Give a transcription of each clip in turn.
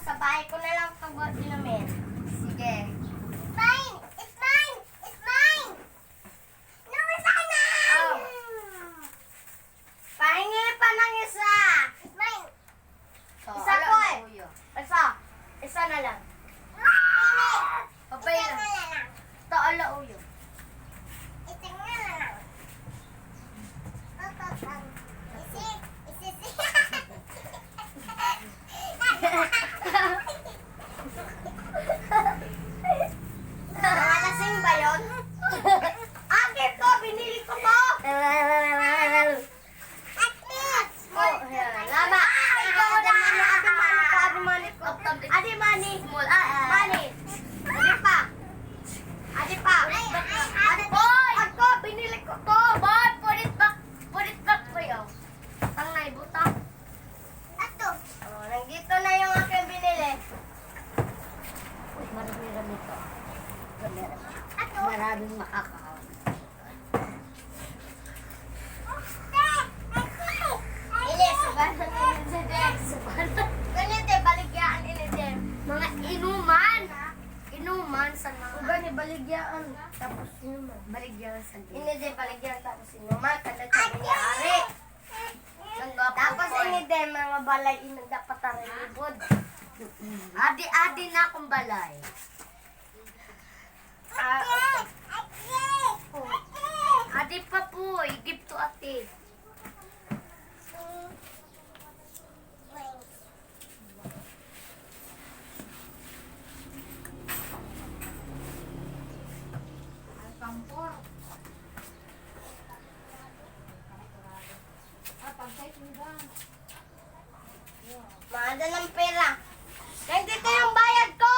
Sa bahay ko na lang ito inumin. Sige. Mine! It's mine! It's mine! No, it's not mine! Oh. Pahingi pa ng isa. It's mine! Isa ko eh. Isa. Isa na lang. Papay Isa lang. na lang. Ito, ala uyo. Isa na lang. Papapang. Isik. Isisik. Nakalasing ba yun? Akin to, binili ko to. At least! Oh, yan. Lama. Ikaw na mani, adi mani ko. Adi mani. Mani. Adi pa. Adi pa. Adi boy. Ako, binili ko to. Boy, put it back. Put it back po yun. Tangay, butang. Ato. Oh, nandito na yung aking binili. Marami-rami to. Ato. Maraming makakaon. Ilis, subanan inidem. Ganito, baligyaan inidem. Mga inuman. Inuman sa mga. Gani, baligyaan. Tapos inuman. Baligyan sa din. Inidem, baligyan. Tapos inuman. Kada sabi niya, ari. Tapos inidem, mga balay inang dapat tarilibod. Adi-adi na akong balay. Adi pa po, igip to ate. Maada ng pera. Nandito yung bayad ko.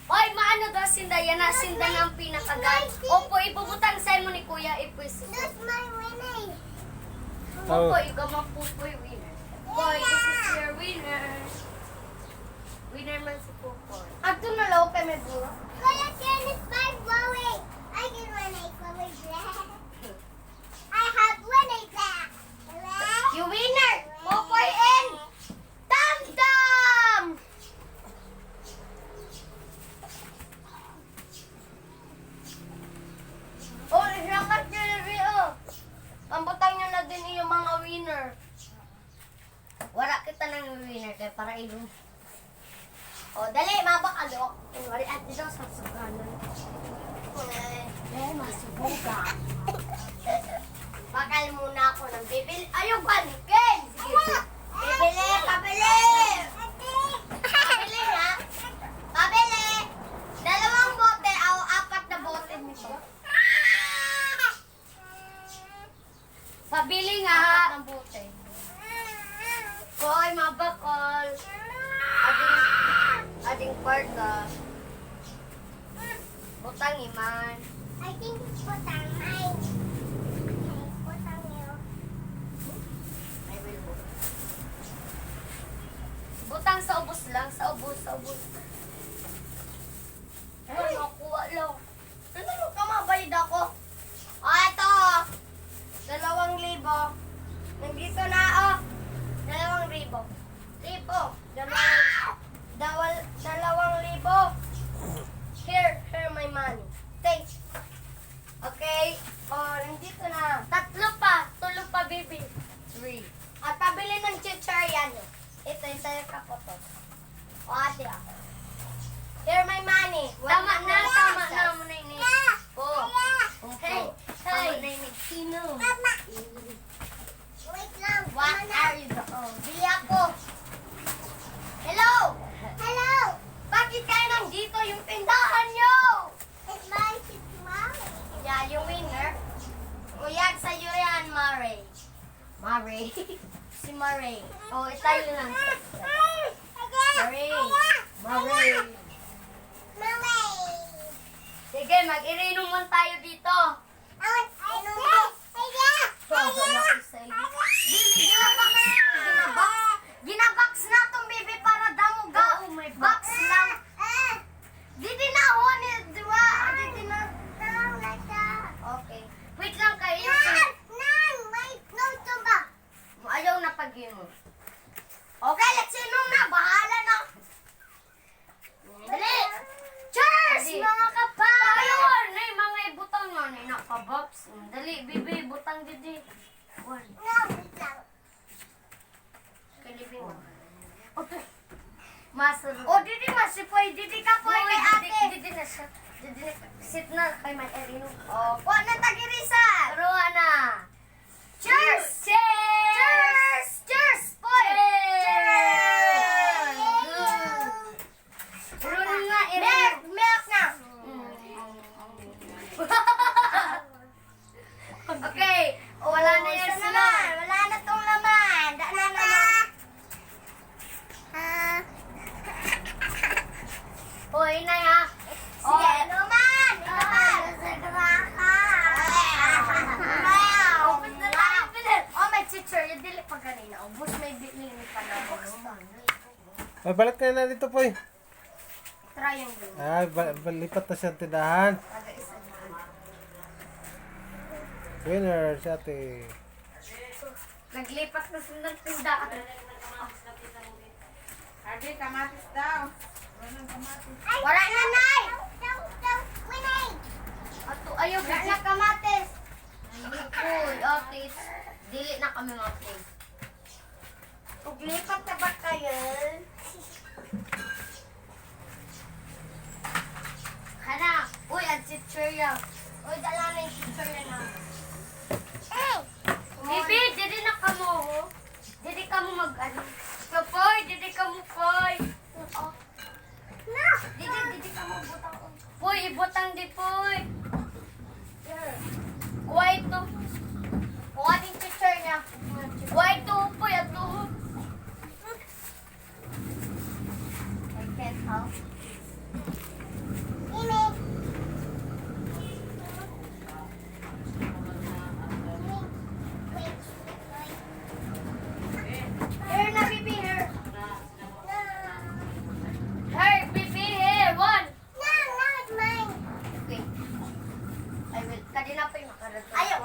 Hoy, maano daw sinda? Yan na, sinda ng pinakagal. Opo, ibubutang sa mo ni Kuya. Ipwis. That's my winning. Opo, ikaw mapupoy winner. Boy, this is your winner. Winner man si Pupoy. Ato na lang kay may buro. Kuya Ken, it's my blowing. I get one egg blowing black. I have one egg black. You winner! Pupoy and Dam-Dam! Oh, nakat nyo na rin, oh. Pambutang nyo na din yung mga winner. Wala kita ng winner kaya para ilong. Oh, dali, mabakalo. Kunwari, at dito sa suganan. Masubuga. Bakal muna ako ng bibil. Ayun, Ken! Sige. Pabili! Pabili! Pabili ha? Pabili! 2 bote o 4 na bote nito. Pabili nga! 4 ng bote. Koy, mabakal. Ading kwarta. Butang iman. I think it's butang mine. Butang you. I will book. Butang sa ubos lang. Sa ubos. Ay, nakuha lang. Ano ka mabayad ako? Eto. 2,000. Nandito na, 2,000. Libo. 2,000. Here my money. Thanks. Okay. Nandito na. 3 pa. 3 pa, baby. 3. At pabili ng chicharian. Ito yung tayo kapotos. Ate ako. Here my money. Tama na muna ini. Hey. Tama na ini. Sino? Mama. Wait lang. What are you doing? Bili ako. Hello. Hello. Bakit kayo nandito yung tindahan nyo? It's mine. It's mine. Yeah, yung winner. Uyag sa'yo yan, Mare. Mare? Si Mare. Oh, itayo lang. Mare. Sige, mag-irinuman tayo dito. Ginabox na tong baby para damuga. Box lang. Didi na ako ni Diwa. Didi na. Okay. Wait lang kayo. Ayaw na pag mo. Okay? Masarap. O, didi masipoy. Didi ka po kay ate. Didi na siya. Didi na. Sit na kay man Erino. O, kuha na tagirisan. Ruha na. Cheers! Cheers! Cheers! Cheers! Boy! Cheers! Ruha na, Milk! Erino. Milk na! Okay. O, wala na yan Isa sila. naman. Wala na tong laman. Dala na na. O, inay ha. O, Sige, naman. Naman. Open na tayo, Pilit. O, may teacher. Yung dili pa kanina. O, bus may bilin pa na. Ay, balik ka na dito, Poy. Triangle. Ay, lipat na siya ang tindahan. Taga-isa na. Winner, si ate. Naglipat na sila ng tindahan. Ate, kamatis daw. Wala na, Nay! Winning. Ato, ayaw, wala na kamatis. Uy, otis. Dili na kami otis. Paglipat na ba kayo? Hana, uy, ang chichurya. Uy, dala na yung chichurya na. Bibi, didi na ka mo, ho? Didi ka mo mag-ano. Kapoy, didi ka mo, poy. Oh. No. Didi ka mo butang. Poy, ibutang di, poy. Kuha ito. Kuha din chichur niya. Kuha ito, poy, at tuho. I can't help. Winning. Here na, Bibi, here. Here, Bibi, here. One. No, now it's mine. Okay. I will. Kanina pa yung nakarad. Ayaw.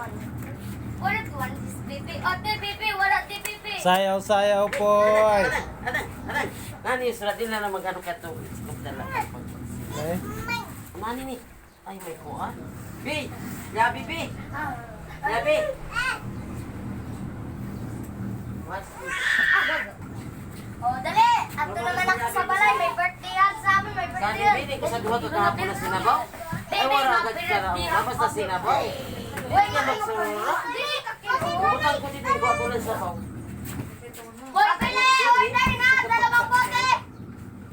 Wala to one is Bibi. Ate, Bibi. Wala di Bibi. Sayaw, sayaw, Poy. Aday, nani surat din na magano ka to. Dala. Eh, Mani ni. Ay may kuan. Bi, yabi bi. Yabi. What? Oh, dali. Ato naman ako sa balay. May birthday yan sa amin. May birthday Sani yan. bi ni ko sa duha ka kahapon na sinabaw. Ay wala ka kara. Labas na sinabaw. Uy, Ka magsururo. Di, kakibo. Butang ko dito ko ako lang sa pao. Uy, pili. Uy, dali na. Dalawang bote.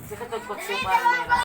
Sa katog pagsupa may